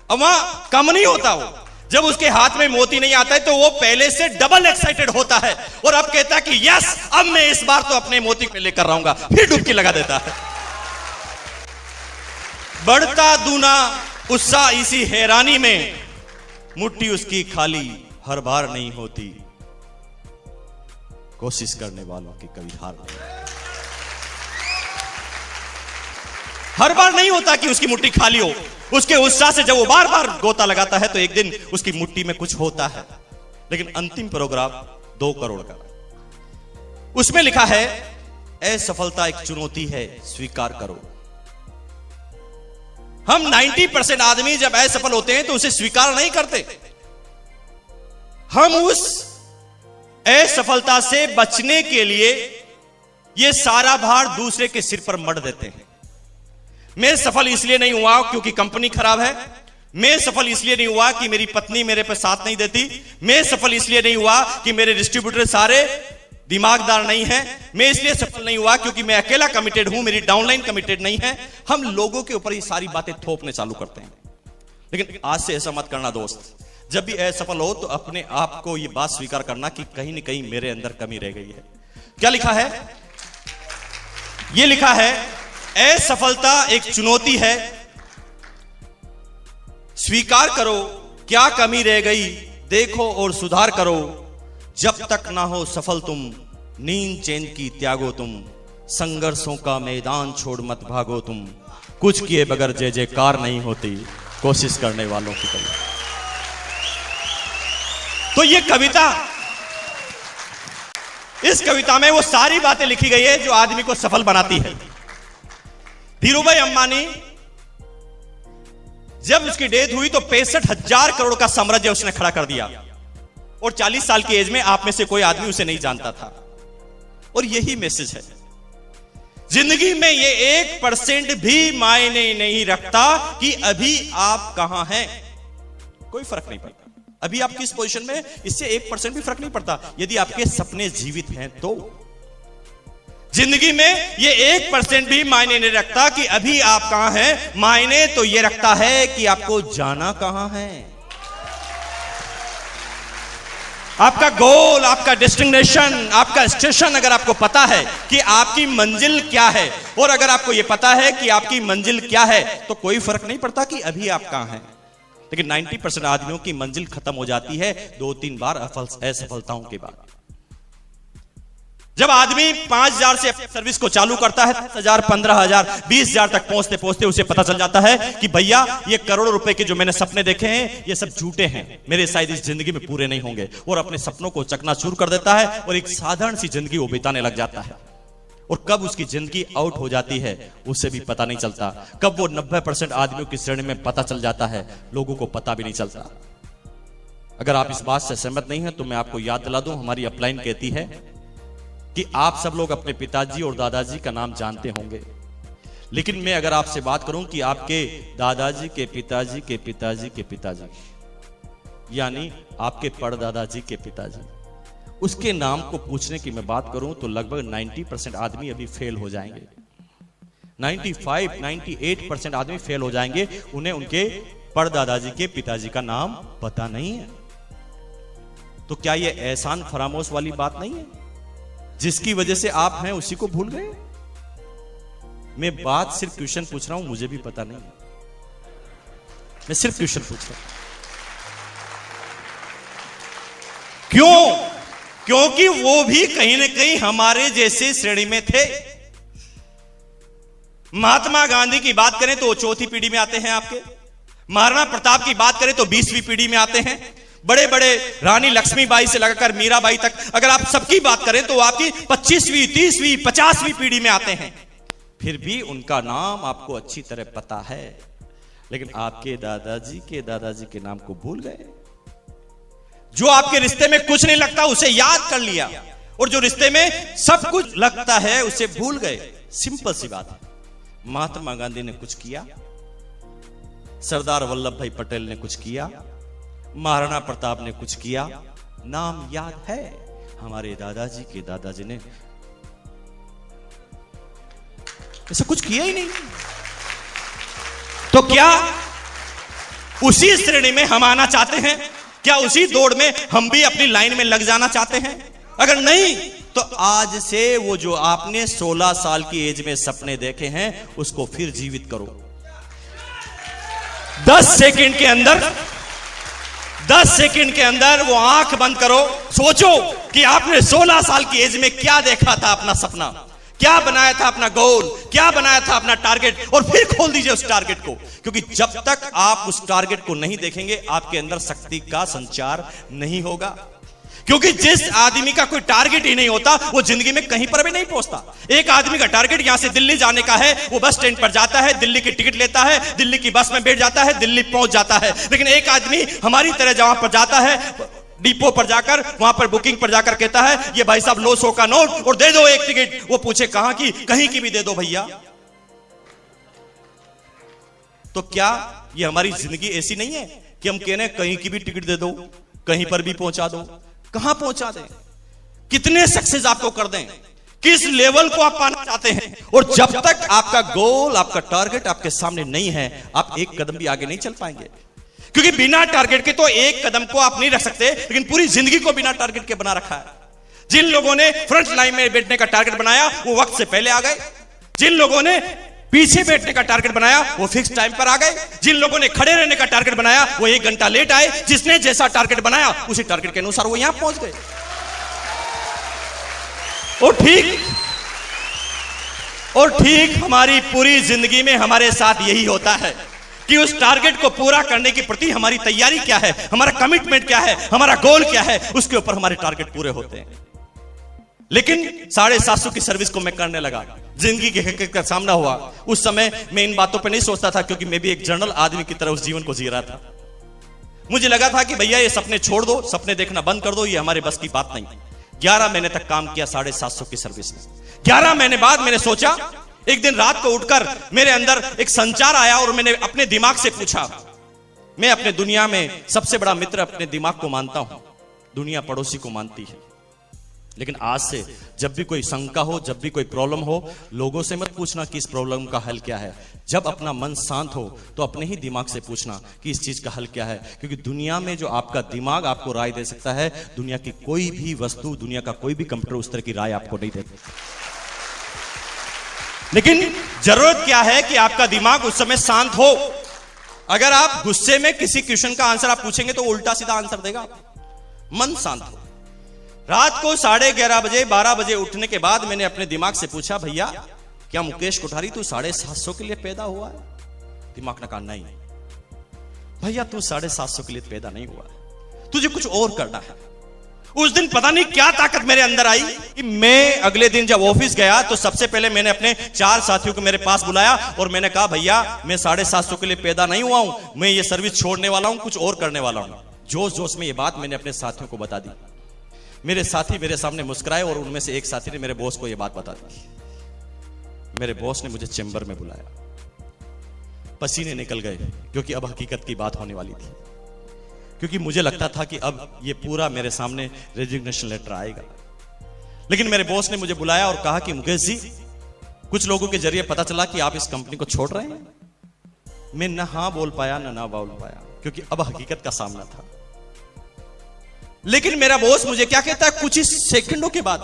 अब वहां कम नहीं होता वो, जब उसके हाथ में मोती नहीं आता है तो वो पहले से डबल एक्साइटेड होता है और अब कहता है कि यस, अब मैं इस बार तो अपने मोती पे लेकर रहूंगा। फिर डुबकी लगा देता है। बढ़ता दूना उत्साह इसी हैरानी में, मुट्ठी उसकी खाली हर बार नहीं होती, कोशिश करने वालों की कभी हार नहीं। हर बार नहीं होता कि उसकी मुट्ठी खाली हो। उसके उत्साह से जब वो बार बार गोता लगाता है तो एक दिन उसकी मुट्ठी में कुछ होता है। लेकिन अंतिम पैराग्राफ 2 करोड़ का, उसमें लिखा है, असफलता एक चुनौती है, स्वीकार करो। हम 90% आदमी जब असफल होते हैं तो उसे स्वीकार नहीं करते। हम उस असफलता से बचने के लिए यह सारा भार दूसरे के सिर पर मढ़ देते हैं। मैं सफल इसलिए नहीं हुआ क्योंकि कंपनी खराब है। मैं सफल इसलिए नहीं हुआ कि मेरी पत्नी मेरे पे साथ नहीं देती। मैं सफल इसलिए नहीं हुआ कि मेरे डिस्ट्रीब्यूटर सारे दिमागदार नहीं है। मैं इसलिए सफल नहीं हुआ क्योंकि मैं अकेला कमिटेड हूं, मेरी डाउनलाइन कमिटेड नहीं है। हम लोगों के ऊपर ये सारी बातें थोपने चालू करते हैं। लेकिन आज से ऐसा मत करना दोस्त। जब भी असफल हो तो अपने आप को यह बात स्वीकार करना कि कहीं न कहीं मेरे अंदर कमी रह गई है। क्या लिखा है? यह लिखा है, असफलता एक चुनौती है, स्वीकार करो क्या कमी रह गई, देखो और सुधार करो। जब तक ना हो सफल तुम, नींद चैन की त्यागो तुम, संघर्षों का मैदान छोड़ मत भागो तुम, कुछ किए बगैर जय जयकार नहीं होती, कोशिश करने वालों की कभी। तो ये कविता, इस कविता में वो सारी बातें लिखी गई है जो आदमी को सफल बनाती है। धीरूभाई अंबानी जब उसकी डेथ हुई तो 65,000 करोड़ का साम्राज्य उसने खड़ा कर दिया और 40 साल की एज में आप में से कोई आदमी उसे नहीं जानता था। और यही मैसेज है, जिंदगी में ये 1% भी मायने नहीं रखता कि अभी आप कहां हैं। कोई फर्क नहीं पड़ता अभी आप किस पोजीशन में, इससे 1% भी फर्क नहीं पड़ता यदि आपके सपने जीवित हैं तो। जिंदगी में ये 1% भी मायने नहीं रखता कि अभी आप कहां हैं। मायने तो ये रखता है कि आपको जाना कहां है। आपका गोल, आपका डेस्टिनेशन, आपका स्टेशन अगर आपको पता है कि आपकी मंजिल क्या है, और अगर आपको यह पता है कि आपकी मंजिल क्या है, तो कोई फर्क नहीं पड़ता कि अभी आप कहां हैं। लेकिन 90% आदमियों की मंजिल खत्म हो जाती है 2-3 बार असफलताओं के बाद। जब आदमी 5,000 से सर्विस को चालू करता है, 10,000, 15,000, 20,000 तक पहुंचते पहुंचते उसे पता चल जाता है कि भैया ये करोड़ों रुपए के जो मैंने सपने देखे हैं ये सब झूठे हैं, मेरे शायद इस जिंदगी में पूरे नहीं होंगे, और अपने सपनों को चकनाचूर कर देता है और एक साधारण सी जिंदगी वो बिताने लग जाता है। और कब उसकी जिंदगी आउट हो जाती है उसे भी पता नहीं चलता। कब वो 90% आदमियों की श्रेणी में पता चल जाता है, लोगों को पता भी नहीं चलता। अगर आप इस बात से सहमत नहीं है तो मैं आपको याद दिला दूं, हमारी अपलाइन कहती है कि आप सब लोग अपने पिताजी और दादाजी का नाम जानते होंगे, लेकिन मैं अगर आपसे बात करूं कि आपके दादाजी के पिताजी के पिताजी के पिताजी, यानी आपके परदादाजी के पिताजी, उसके नाम को पूछने की मैं बात करूं तो लगभग 90% आदमी अभी फेल हो जाएंगे। 95-98% आदमी फेल हो जाएंगे, उन्हें उनके परदादाजी के पिताजी का नाम पता नहीं है। तो क्या यह एहसान फरामोश वाली बात नहीं है? जिसकी वजह से आप हैं उसी को भूल गए। मैं बात सिर्फ क्वेश्चन पूछ रहा हूं, मुझे भी पता नहीं, मैं सिर्फ क्वेश्चन पूछ रहा हूं। क्यों? क्योंकि वो भी कहीं ना कहीं हमारे जैसे श्रेणी में थे। महात्मा गांधी की बात करें तो वो 4थी पीढ़ी में आते हैं आपके। महाराणा प्रताप की बात करें तो 20वीं पीढ़ी में आते हैं। बड़े बड़े रानी लक्ष्मीबाई से लगाकर मीराबाई तक अगर आप सबकी बात करें तो आपकी 25वीं 30वीं 50वीं पीढ़ी में आते हैं, फिर भी उनका नाम आपको अच्छी तरह पता है, लेकिन आपके दादाजी के नाम को भूल गए। जो आपके रिश्ते में कुछ नहीं लगता उसे याद कर लिया, और जो रिश्ते में सब कुछ लगता है उसे भूल गए। सिंपल सी बात है। महात्मा गांधी ने कुछ किया, सरदार वल्लभ भाई पटेल ने कुछ किया, महाराणा प्रताप ने कुछ किया, नाम याद है। हमारे दादाजी ने ऐसा कुछ किया ही नहीं। तो क्या उसी श्रेणी में हम आना चाहते हैं? क्या उसी दौड़ में हम भी अपनी लाइन में लग जाना चाहते हैं? अगर नहीं तो आज से वो जो आपने 16 साल की एज में सपने देखे हैं उसको फिर जीवित करो। 10 सेकंड के अंदर वो आंख बंद करो, सोचो कि आपने 16 साल की एज में क्या देखा था, अपना सपना क्या बनाया था, अपना गोल क्या बनाया था, अपना टारगेट, और फिर खोल दीजिए उस टारगेट को। क्योंकि जब तक आप उस टारगेट को नहीं देखेंगे आपके अंदर शक्ति का संचार नहीं होगा। क्योंकि जिस आदमी का कोई टारगेट ही नहीं होता वो जिंदगी में कहीं पर भी नहीं पहुंचता। एक आदमी का टारगेट यहां से दिल्ली जाने का है, वो बस स्टैंड पर जाता है, दिल्ली की टिकट लेता है, दिल्ली की बस में बैठ जाता है, दिल्ली पहुंच जाता है। लेकिन एक आदमी हमारी तरह जहां पर जाता है, डिपो पर जाकर वहां पर बुकिंग पर जाकर कहता है ये भाई साहब लो 100 का नोट और दे दो एक टिकट। वो पूछे कहां की? कहीं की भी दे दो भैया। तो क्या ये हमारी जिंदगी ऐसी नहीं है कि हम कह रहे हैं कहीं की भी टिकट दे दो, कहीं पर भी पहुंचा दो? कहां पहुंचा दें? कितने सक्सेस आपको कर दें? किस लेवल को आप पाना चाहते हैं? और जब तक आपका गोल, आपका टारगेट आपके सामने नहीं है, आप एक कदम भी आगे नहीं चल पाएंगे। क्योंकि बिना टारगेट के तो एक कदम को आप नहीं रख सकते, लेकिन पूरी जिंदगी को बिना टारगेट के बना रखा है। जिन लोगों ने फ्रंट लाइन में बैठने का टारगेट बनाया वो वक्त से पहले आ गए। जिन लोगों ने पीछे बैठने का टारगेट बनाया वो फिक्स टाइम पर आ गए। जिन लोगों ने खड़े रहने का टारगेट बनाया वो 1 घंटा लेट आए। जिसने जैसा टारगेट बनाया उसी टारगेट के अनुसार वो यहां पहुंच गए। और ठीक हमारी पूरी जिंदगी में हमारे साथ यही होता है कि उस टारगेट को पूरा करने के प्रति हमारी तैयारी क्या है, हमारा कमिटमेंट क्या है, हमारा गोल क्या है, उसके ऊपर हमारे टारगेट पूरे होते हैं। लेकिन 750 की सर्विस को मैं करने लगा, जिंदगी की हकीकत का सामना हुआ। उस समय मैं इन बातों पे नहीं सोचता था, क्योंकि मैं भी एक जनरल आदमी की तरह उस जीवन को जी रहा था। मुझे लगा था कि भैया ये सपने छोड़ दो, सपने देखना बंद कर दो, ये हमारे बस की बात नहीं। 11 महीने तक काम किया 750 की सर्विस में। 11 महीने बाद मैंने सोचा, एक दिन रात को उठकर मेरे अंदर एक संचार आया और मैंने अपने दिमाग से पूछा। मैं अपने दुनिया में सबसे बड़ा मित्र अपने दिमाग को मानता हूं, दुनिया पड़ोसी को मानती है। लेकिन आज से जब भी कोई शंका हो, जब भी कोई प्रॉब्लम हो, लोगों से मत पूछना कि इस प्रॉब्लम का हल क्या है। जब अपना मन शांत हो तो अपने ही दिमाग से पूछना कि इस चीज का हल क्या है। क्योंकि दुनिया में जो आपका दिमाग आपको राय दे सकता है, दुनिया की कोई भी वस्तु, दुनिया का कोई भी कंप्यूटर उस तरह की राय आपको नहीं देता। लेकिन जरूरत क्या है कि आपका दिमाग उस समय शांत हो। अगर आप गुस्से में किसी क्वेश्चन का आंसर आप पूछेंगे तो उल्टा सीधा आंसर देगा। मन शांत हो। रात को 11:30 बजे 12 बजे उठने के बाद मैंने अपने दिमाग से पूछा, भैया क्या मुकेश कोठारी तू 750 के लिए पैदा हुआ है? दिमाग ने कहा नहीं भैया, तू 750 के लिए पैदा नहीं हुआ है, तुझे कुछ और करना है। उस दिन पता नहीं क्या ताकत मेरे अंदर आई कि मैं अगले दिन जब ऑफिस गया तो सबसे पहले मैंने अपने 4 साथियों को मेरे पास बुलाया और मैंने कहा, भैया मैं 750 के लिए पैदा नहीं हुआ हूं, मैं ये सर्विस छोड़ने वाला हूं, कुछ और करने वाला हूं। जोश जोश में ये बात मैंने अपने साथियों को बता दी। मेरे साथी मेरे सामने मुस्कुराए और उनमें से एक साथी ने मेरे बॉस को यह बात बता दी। मेरे बॉस ने मुझे चेंबर में बुलाया, पसीने निकल गए क्योंकि अब हकीकत की बात होने वाली थी। क्योंकि मुझे लगता था कि अब ये पूरा मेरे सामने रेजिग्नेशन लेटर आएगा। लेकिन मेरे बॉस ने मुझे बुलाया और कहा कि मुकेश जी, कुछ लोगों के जरिए पता चला कि आप इस कंपनी को छोड़ रहे हैं। मैं न हां बोल पाया न ना बोल पाया, क्योंकि अब हकीकत का सामना था। लेकिन मेरा बॉस मुझे क्या कहता है कुछ ही सेकंडों के बाद,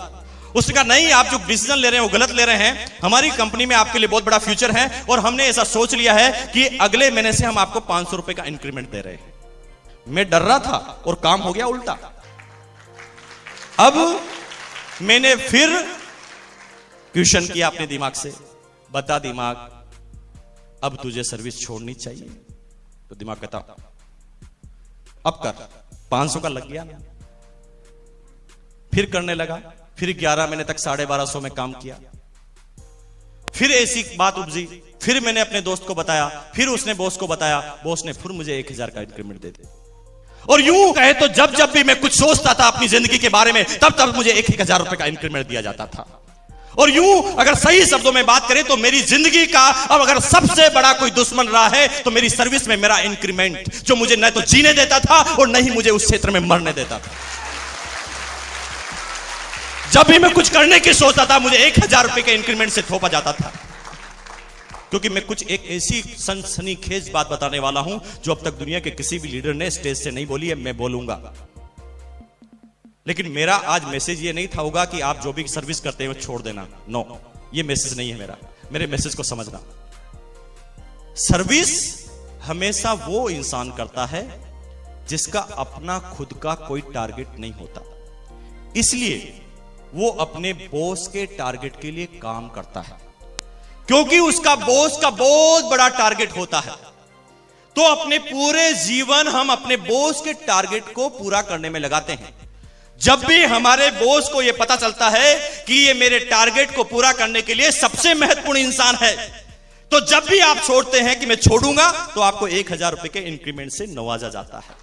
उसने कहा नहीं, आप जो डिसीजन ले रहे हैं वो गलत ले रहे हैं। हमारी कंपनी में आपके लिए बहुत बड़ा फ्यूचर है और हमने ऐसा सोच लिया है कि अगले महीने से हम आपको 500 रुपए का इंक्रीमेंट दे रहे हैं। मैं डर रहा था और काम हो गया उल्टा। अब मैंने फिर क्वेश्चन किया अपने दिमाग से, बता दिमाग अब तुझे सर्विस छोड़नी चाहिए? तो दिमाग कहता अब कर। 500 का लग गया, फिर करने लगा, फिर 11 महीने तक 1250 में काम किया। फिर ऐसी बात उपजी, फिर मैंने अपने दोस्त को बताया, फिर उसने बॉस को बताया, बॉस ने फिर मुझे 1000 का इंक्रीमेंट दे दिया। और यूं कहे तो जब जब भी मैं कुछ सोचता था अपनी जिंदगी के बारे में, तब तब मुझे 1000 रुपए का इंक्रीमेंट दिया जाता था। और यूं अगर सही शब्दों में बात करें तो मेरी जिंदगी का अब अगर सबसे बड़ा कोई दुश्मन रहा है तो मेरी सर्विस में मेरा इंक्रीमेंट, जो मुझे न तो जीने देता था और न ही मुझे उस क्षेत्र में मरने देता था। जब भी मैं कुछ करने की सोचता था मुझे 1000 रुपए के इंक्रीमेंट से थोपा जाता था। क्योंकि मैं कुछ एक ऐसी सनसनीखेज बात बताने वाला हूं जो अब तक दुनिया के किसी भी लीडर ने स्टेज से नहीं बोली है, मैं बोलूंगा। लेकिन मेरा आज मैसेज ये नहीं था होगा कि आप जो भी सर्विस करते हैं वो छोड़ देना, नो, ये मैसेज नहीं है मेरा। मेरे मैसेज को समझना, सर्विस हमेशा वो इंसान करता है जिसका अपना खुद का कोई टारगेट नहीं होता, इसलिए वो अपने बॉस के टारगेट के लिए काम करता है। क्योंकि उसका बॉस का बहुत बड़ा टारगेट होता है, तो अपने पूरे जीवन हम अपने बॉस के टारगेट को पूरा करने में लगाते हैं। जब भी हमारे बॉस को यह पता चलता है कि ये मेरे टारगेट को पूरा करने के लिए सबसे महत्वपूर्ण इंसान है, तो जब भी आप छोड़ते हैं कि मैं छोड़ूंगा, तो आपको 1000 रुपए के इंक्रीमेंट से नवाजा जाता है।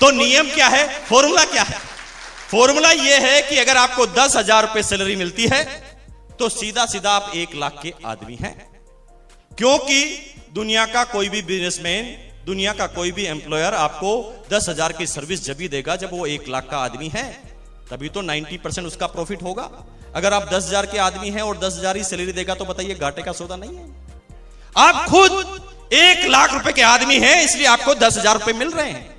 तो नियम क्या है, फॉर्मूला क्या है? फॉर्मूला यह है कि अगर आपको 10,000 रुपए सैलरी मिलती है तो सीधा सीधा आप 1 लाख के आदमी हैं। क्योंकि दुनिया का कोई भी बिजनेसमैन, दुनिया का कोई भी एम्प्लॉयर आपको 10,000 की सर्विस जब ही देगा जब वो 1 लाख का आदमी है, तभी तो 90% उसका प्रॉफिट होगा। अगर आप 10,000 के आदमी हैं और 10,000 ही सैलरी देगा तो बताइए घाटे का सौदा नहीं है। आप खुद 1 लाख रुपए के आदमी हैं, इसलिए आपको 10,000 रुपए मिल रहे हैं।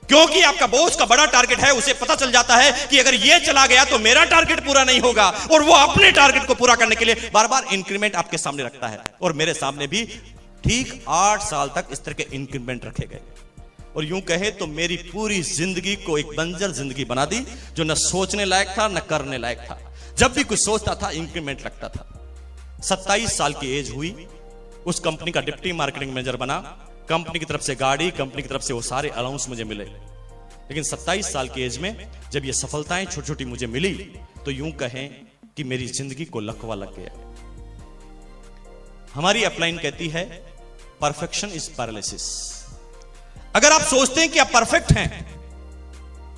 क्योंकि आपका बॉस का बड़ा टारगेट है, उसे पता चल जाता है कि अगर ये चला गया तो मेरा टारगेट पूरा नहीं होगा, और वो अपने टारगेट को पूरा करने के लिए बार बार इंक्रीमेंट आपके सामने रखता है। और मेरे सामने भी ठीक 8 साल तक इस तरह के इंक्रीमेंट रखे गए, और यूं कहे तो मेरी पूरी जिंदगी को एक बंजर जिंदगी बना दी, जो न सोचने लायक था न करने लायक था। जब भी कुछ सोचता था इंक्रीमेंट लगता था। 27 साल की एज हुई, उस कंपनी का डिप्टी मार्केटिंग मैनेजर बना, कंपनी की तरफ से गाड़ी, कंपनी की तरफ से वो सारे अलाउंस मुझे मिले। लेकिन 27 साल की एज में जब ये सफलताएं छोटी छोटी मुझे मिली, तो यूं कहें कि मेरी जिंदगी को लकवा लग गया। हमारी अपलाइन कहती है, परफेक्शन इज पैरालिसिस। अगर आप सोचते हैं कि आप परफेक्ट हैं,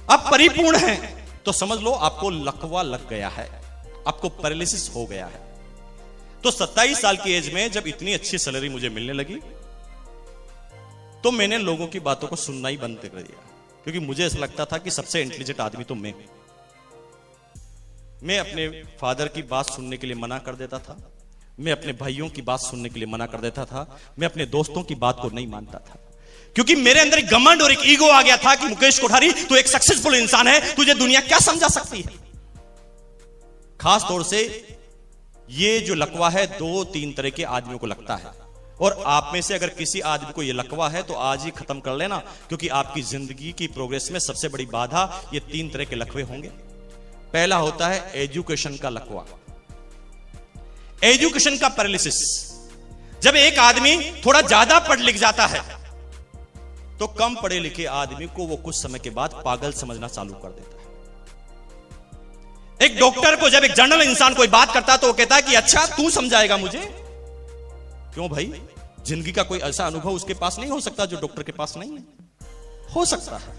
आप परिपूर्ण हैं, तो समझ लो आपको लकवा लग गया है, आपको पैरालिसिस हो गया है। तो 27 साल की एज में जब इतनी अच्छी सैलरी मुझे मिलने लगी, तो मैंने लोगों की बातों को सुनना ही बंद कर दिया। क्योंकि मुझे ऐसा लगता था कि सबसे इंटेलिजेंट आदमी तो मैं अपने फादर की बात सुनने के लिए मना कर देता था, मैं अपने भाइयों की बात सुनने के लिए मना कर देता था, मैं अपने दोस्तों की बात को नहीं मानता था। क्योंकि मेरे अंदर एक घमंड और एक ईगो आ गया था कि मुकेश कोठारी, तू एक सक्सेसफुल इंसान है, तुझे दुनिया क्या समझा सकती है। खास तौर से ये जो लकवा है 2-3 तरह के आदमियों को लगता है, और आप में से अगर किसी आदमी को यह लकवा है तो आज ही खत्म कर लेना, क्योंकि आपकी जिंदगी की प्रोग्रेस में सबसे बड़ी बाधा ये 3 तरह के लकवे होंगे। पहला होता है एजुकेशन का लकवा, एजुकेशन का पैरालिसिस। जब एक आदमी थोड़ा ज्यादा पढ़ लिख जाता है तो कम पढ़े लिखे आदमी को वो कुछ समय के बाद पागल समझना चालू कर देता है। एक डॉक्टर को जब एक जनरल इंसान कोई बात करता है तो वो कहता है कि अच्छा तू समझाएगा मुझे। क्यों भाई, जिंदगी का कोई ऐसा अनुभव उसके पास नहीं हो सकता जो डॉक्टर के पास नहीं है? हो सकता है,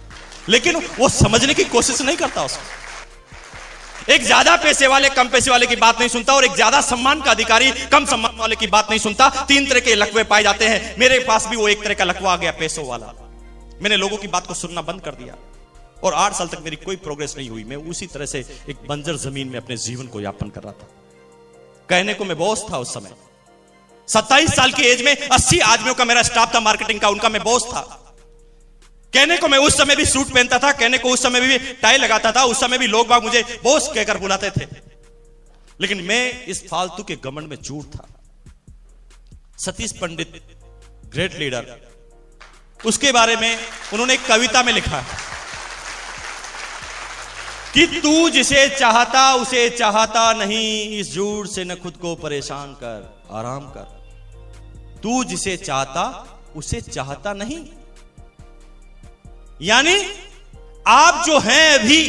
लेकिन वो समझने की कोशिश नहीं करता उसको। एक ज्यादा पैसे वाले कम पैसे वाले की बात नहीं सुनता, और एक ज्यादा सम्मान का अधिकारी कम सम्मान वाले की बात नहीं सुनता। 3 तरह के लकवे पाए जाते हैं। मेरे पास भी वो एक तरह का लकवा आ गया, पैसों वाला। मैंने लोगों की बात को सुनना बंद कर दिया, और 8 साल तक मेरी कोई प्रोग्रेस नहीं हुई। मैं उसी तरह से एक बंजर जमीन में अपने जीवन को यापन कर रहा था। कहने को मैं बॉस था उस समय। 27 साल की एज में 80 आदमियों का मेरा स्टाफ था मार्केटिंग का, उनका मैं बॉस था। कहने को मैं उस समय भी सूट पहनता था, कहने को उस समय भी टाई लगाता था, उस समय भी लोग बाग मुझे बॉस कहकर बुलाते थे। लेकिन मैं इस फालतू के घमंड में चूर था। सतीश पंडित, ग्रेट लीडर, उसके बारे में उन्होंने एक कविता में लिखा कि तू जिसे चाहता उसे चाहता नहीं, इस झूठ से न खुद को परेशान कर, आराम कर। तू जिसे चाहता उसे चाहता नहीं, यानी आप जो हैं अभी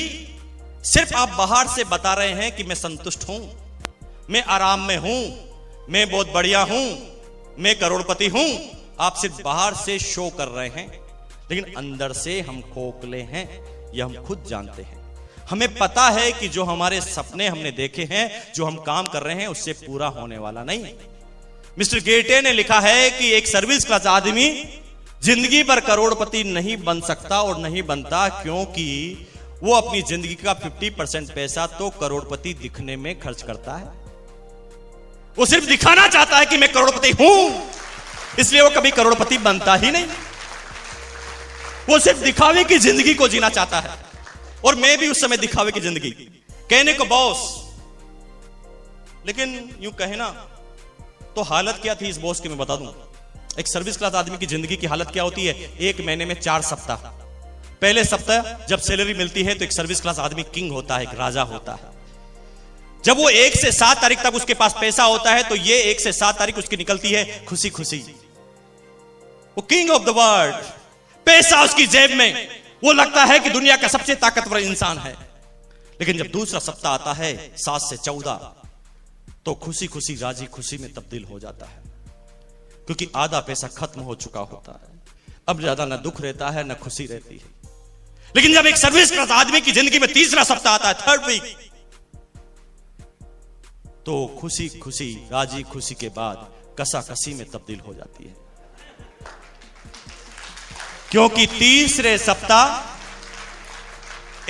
सिर्फ आप बाहर से बता रहे हैं कि मैं संतुष्ट हूं, मैं आराम में हूं, मैं बहुत बढ़िया हूं, मैं करोड़पति हूं। आप सिर्फ बाहर से शो कर रहे हैं, लेकिन अंदर से हम खोखले हैं, यह हम खुद जानते हैं। हमें पता है कि जो हमारे सपने हमने देखे हैं, जो हम काम कर रहे हैं, उससे पूरा होने वाला नहीं। मिस्टर गेटे ने लिखा है कि एक सर्विस क्लास आदमी जिंदगी भर करोड़पति नहीं बन सकता और नहीं बनता, क्योंकि वो अपनी जिंदगी का 50% पैसा तो करोड़पति दिखने में खर्च करता है। वो सिर्फ दिखाना चाहता है कि मैं करोड़पति हूं, इसलिए वो कभी करोड़पति बनता ही नहीं। वो सिर्फ दिखावे की जिंदगी को जीना चाहता है, और मैं भी उस समय दिखावे की जिंदगी, कहने को बॉस, लेकिन यूं कहे ना तो हालत क्या थी इस बॉस की मैं बता दूं। एक सर्विस क्लास आदमी की जिंदगी की हालत क्या होती है? एक महीने में 4 सप्ताह। पहले सप्ताह जब सैलरी मिलती है तो एक सर्विस क्लास आदमी किंग होता है, एक राजा होता है। जब वो 1 से 7 तारीख तक उसके पास पैसा होता है तो ये 1 से 7 तारीख उसकी निकलती है खुशी खुशी। वो किंग ऑफ द वर्ल्ड, पैसा उसकी जेब में, वो लगता है कि दुनिया का सबसे ताकतवर इंसान है। लेकिन जब दूसरा सप्ताह आता है 7 से 14, तो खुशी खुशी राजी खुशी में तब्दील हो जाता है, क्योंकि आधा पैसा खत्म हो चुका होता है। अब ज्यादा ना दुख रहता है ना खुशी रहती है। लेकिन जब एक सर्विस क्लास आदमी की जिंदगी में तीसरा सप्ताह आता है, 3rd वीक, तो खुशी खुशी राजी खुशी के बाद कसाकसी में तब्दील हो जाती है, क्योंकि तीसरे सप्ताह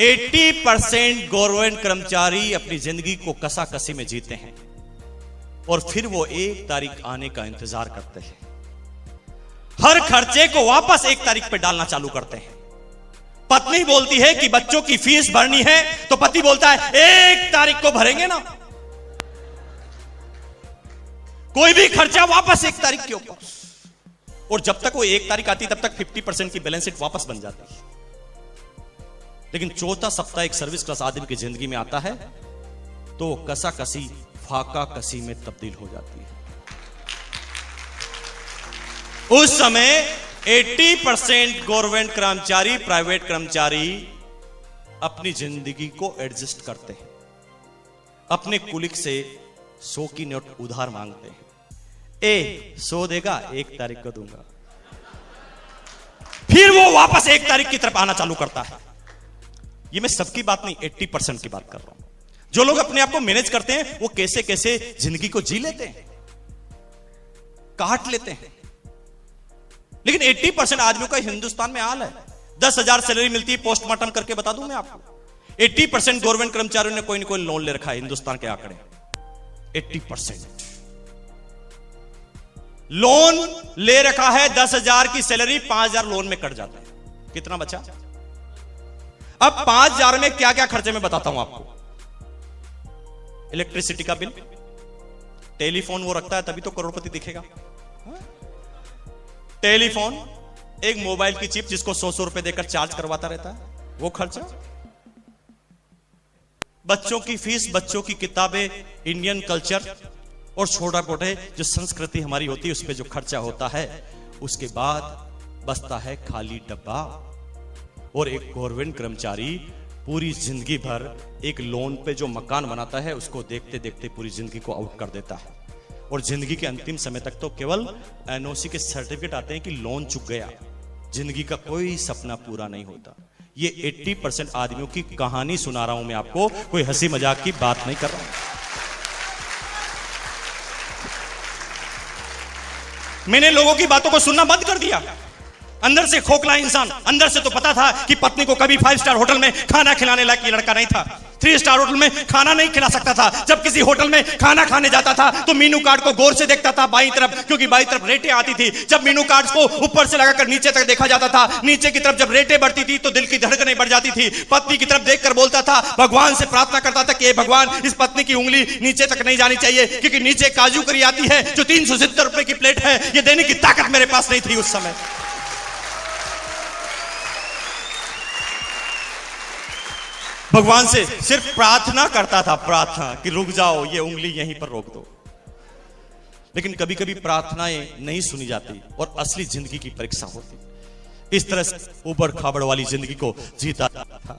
80% गवर्नमेंट कर्मचारी अपनी जिंदगी को कसाकसी में जीते हैं, और फिर वो 1 तारीख आने का इंतजार करते हैं। हर खर्चे को वापस 1 तारीख पे डालना चालू करते हैं। पत्नी बोलती है कि बच्चों की फीस भरनी है, तो पति बोलता है 1 तारीख को भरेंगे ना। कोई भी खर्चा वापस 1 तारीख के ऊपर, और जब तक वो 1 तारीख आती तब तक 50% की बैलेंस शीट वापस बन जाती है। लेकिन चौथा सप्ताह एक सर्विस क्लास आदमी की जिंदगी में आता है तो कसाकसी फाका कसी में तब्दील हो जाती है। उस समय 80% गवर्नमेंट कर्मचारी, प्राइवेट कर्मचारी अपनी जिंदगी को एडजस्ट करते हैं, अपने कुलिक से 100 की नोट उधार मांगते हैं। 100 देगा, 1 तारीख को दूंगा। फिर वो वापस 1 तारीख की तरफ आना चालू करता है। ये मैं सबकी बात नहीं, 80% की बात कर रहा हूं। जो लोग अपने आप को मैनेज करते हैं वो कैसे कैसे जिंदगी को जी लेते हैं, काट लेते हैं। लेकिन 80% आदमियों का हिंदुस्तान में हाल है। 10,000 सैलरी मिलती है, पोस्टमार्टम करके बता दूं मैं आपको, 80% गवर्नमेंट कर्मचारियों ने कोई ना कोई लोन ले रखा है। हिंदुस्तान के आंकड़े 80% लोन ले रखा है। 10,000 की सैलरी 5,000 लोन में कट जाता है। कितना बचा? अब 5,000 में क्या क्या खर्चे में बताता हूं आपको। इलेक्ट्रिसिटी का बिल, टेलीफोन वो रखता है तभी तो करोड़पति दिखेगा। टेलीफोन, एक मोबाइल की चिप जिसको 100 रुपए देकर चार्ज करवाता रहता है, वो खर्चा। बच्चों की फीस, बच्चों की किताबें, इंडियन कल्चर और छोटा मोटे जो संस्कृति हमारी होती है उस पर जो खर्चा होता है। उसके बाद बचता है खाली डब्बा। और एक गवर्नमेंट कर्मचारी पूरी जिंदगी भर एक लोन पे जो मकान बनाता है उसको देखते देखते पूरी जिंदगी को आउट कर देता है, और जिंदगी के अंतिम समय तक तो केवल एनओसी के सर्टिफिकेट आते हैं कि लोन चुक गया। जिंदगी का कोई सपना पूरा नहीं होता। ये 80% आदमियों की कहानी सुना रहा हूं मैं आपको, कोई हंसी मजाक की बात नहीं कर रहा हूं। मैंने लोगों की बातों को सुनना बंद कर दिया। अंदर से खोखला इंसान, अंदर से तो पता था कि पत्नी को कभी 5 स्टार होटल में खाना खिलाने लायक ये लड़का नहीं था। 3 स्टार होटल में खाना नहीं खिला सकता था। जब किसी होटल में खाना खाने जाता था तो मीनू कार्ड को गौर से देखता था बाईं तरफ, क्योंकि बाईं तरफ रेटें आती थी। जब मीनू कार्ड को ऊपर से लगाकर नीचे तक देखा जाता था, नीचे की तरफ जब रेटें बढ़ती थी तो दिल की धड़कनें बढ़ जाती थी। पत्नी की तरफ देखकर बोलता था, भगवान से प्रार्थना करता था कि हे भगवान, इस पत्नी की उंगली नीचे तक नहीं जानी चाहिए, क्योंकि नीचे काजू करी आती है जो 370 रुपए की प्लेट है। ये देने की ताकत मेरे पास नहीं थी उस समय। भगवान से सिर्फ प्रार्थना करता था, प्रार्थना कि रुक जाओ, ये उंगली यहीं पर रोक दो। लेकिन कभी कभी प्रार्थनाएं नहीं सुनी जाती और असली जिंदगी की परीक्षा होती। इस तरह से ऊबड़ खाबड़ वाली जिंदगी को जीता था।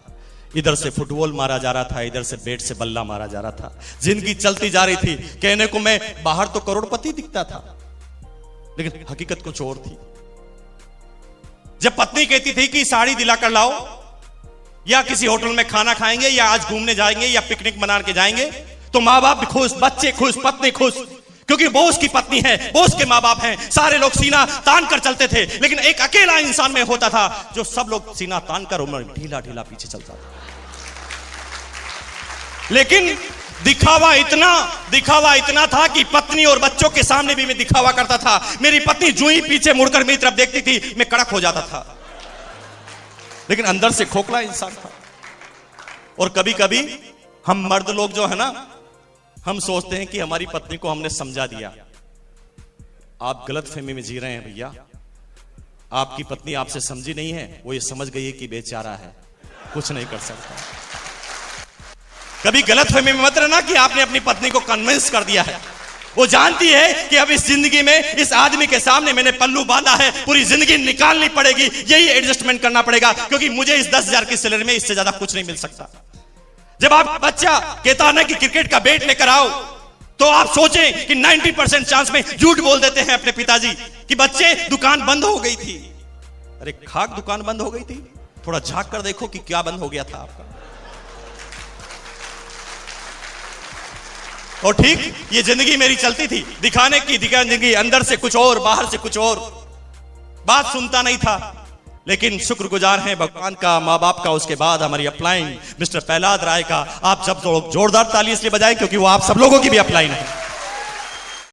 इधर से फुटबॉल मारा जा रहा था, इधर से बैट से बल्ला मारा जा रहा था। जिंदगी चलती जा रही थी। कहने को मैं बाहर तो करोड़पति दिखता था, लेकिन हकीकत कुछ और थी। जब पत्नी कहती थी कि साड़ी दिलाकर लाओ, या किसी होटल में खाना खाएंगे, या आज घूमने जाएंगे, या पिकनिक मना के जाएंगे, तो माँ बाप भी खुश, बच्चे खुश, पत्नी खुश, क्योंकि बॉस की पत्नी है, बॉस के माँ बाप हैं। सारे लोग सीना तान कर चलते थे, लेकिन एक अकेला इंसान में होता था जो सब लोग सीना तान कर उम्र ढीला ढीला पीछे चलता था। लेकिन दिखावा इतना था कि पत्नी और बच्चों के सामने भी मैं दिखावा करता था। मेरी पत्नी जो ही पीछे मुड़कर मेरी तरफ देखती थी, मैं कड़क हो जाता था, लेकिन अंदर से खोखला इंसान था। और कभी कभी हम मर्द लोग जो है ना, हम सोचते हैं कि हमारी पत्नी को हमने समझा दिया। आप गलत फहमी में जी रहे हैं भैया। आपकी पत्नी आपसे समझी नहीं है, वो ये समझ गई है कि बेचारा है, कुछ नहीं कर सकता। कभी गलत फहमी में मत रहना कि आपने अपनी पत्नी को कन्विंस कर दिया है। वो जानती है कि अब इस जिंदगी में इस आदमी के सामने मैंने पल्लू बांधा है, पूरी जिंदगी निकालनी पड़ेगी, यही एडजस्टमेंट करना पड़ेगा, क्योंकि मुझे इस 10,000 की सैलरी में इससे ज्यादा कुछ नहीं मिल सकता। जब आप बच्चा कहता है ना कि क्रिकेट का बैट लेकर आओ, तो आप सोचें कि 90% चांस में झूठ बोल देते हैं अपने पिताजी कि बच्चे दुकान बंद हो गई थी। अरे खाक दुकान बंद हो गई थी? थोड़ा झांक कर देखो कि क्या बंद हो गया था आपका। और ठीक ये जिंदगी मेरी चलती थी, दिखाने की जिंदगी, अंदर से कुछ और, बाहर से कुछ और। बात सुनता नहीं था, लेकिन शुक्रगुजार हैं भगवान का, माँ बाप का, उसके बाद हमारी अपलाइन मिस्टर प्रहलाद राय का। आप सब लोग जोरदार ताली इसलिए बजाएं क्योंकि वो आप सब लोगों की भी अपलाइन है।